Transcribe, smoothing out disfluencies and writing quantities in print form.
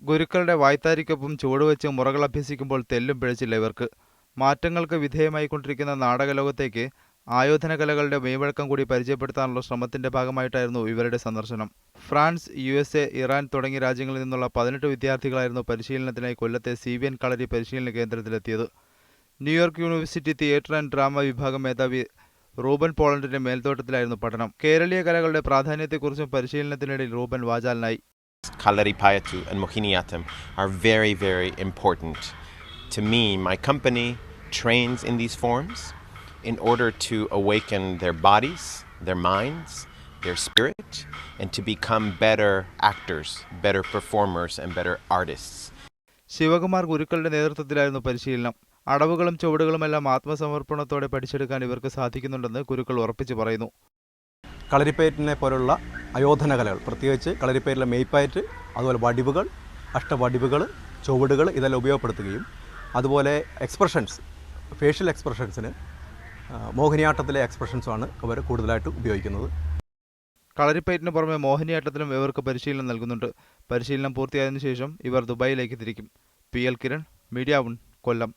ഗുരുക്കളുടെ വായ്ത്താരിക്കൊപ്പം ചുവടുവെച്ച് മുറകൾ അഭ്യസിക്കുമ്പോൾ തെല്ലും പിഴച്ചില്ല ഇവർക്ക്. മാറ്റങ്ങൾക്ക് വിധേയമായിക്കൊണ്ടിരിക്കുന്ന നാടകലോകത്തേക്ക് ആയോധന കലകളുടെ മെയ്വഴക്കം കൂടി പരിചയപ്പെടുത്താനുള്ള ശ്രമത്തിന്റെ ഭാഗമായിട്ടായിരുന്നു ഇവരുടെ സന്ദർശനം. ഫ്രാൻസ്, USA, ഇറാൻ തുടങ്ങിയ രാജ്യങ്ങളിൽ നിന്നുള്ള 18 വിദ്യാർത്ഥികളായിരുന്നു പരിശീലനത്തിനായി കൊല്ലത്തെ CVN കളരി പരിശീലന കേന്ദ്രത്തിലെത്തിയത്. New York university theatre and drama വിഭാഗം മേധാവി റൂബൻ പോളണ്ടിന്റെ മേൽനോട്ടത്തിലായിരുന്നു പഠനം. കേരളീയ കലകളുടെ പ്രാധാന്യത്തെക്കുറിച്ചും പരിശീലനത്തിനിടയിൽ റൂബൻ വാചാലനായി. Kalaripayattu and Mohiniyattam are very, very important. To me, my company trains in these forms in order to awaken their bodies, their minds, their spirit, and to become better actors, better performers, and better artists. Sivakumar ഗുരുക്കളുടെ നേതൃത്വത്തിലായിരുന്നു പരിശീലനം. അടവുകളും ചുവടുകളുമെല്ലാം ആത്മസമർപ്പണത്തോടെ പഠിച്ചെടുക്കാൻ ഇവർക്ക് സാധിക്കുന്നുണ്ടെന്ന് ഗുരുക്കൾ ഉറപ്പിച്ചു പറയുന്നു. കളരിപ്പയറ്റിനെ പോലുള്ള ആയോധന കലകൾ, പ്രത്യേകിച്ച് കളരിപ്പയറ്റിലെ മെയ്പ്പയറ്റ്, അതുപോലെ വടിവുകൾ, അഷ്ടവടിവുകൾ, ചുവടുകൾ ഇതെല്ലാം ഉപയോഗപ്പെടുത്തുകയും അതുപോലെ എക്സ്പ്രഷൻസ്, ഫേഷ്യൽ എക്സ്പ്രഷൻസിന് മോഹിനിയാട്ടത്തിലെ എക്സ്പ്രഷൻസുമാണ് അവർ കൂടുതലായിട്ട് ഉപയോഗിക്കുന്നത്. കളരിപ്പയറ്റിന് പുറമെ മോഹിനിയാട്ടത്തിലും ഇവർക്ക് പരിശീലനം നൽകുന്നുണ്ട്. പരിശീലനം പൂർത്തിയായതിനു ശേഷം ഇവർ ദുബായിലേക്ക് തിരിക്കും. PL കിരൺ, മീഡിയ 1, കൊല്ലം.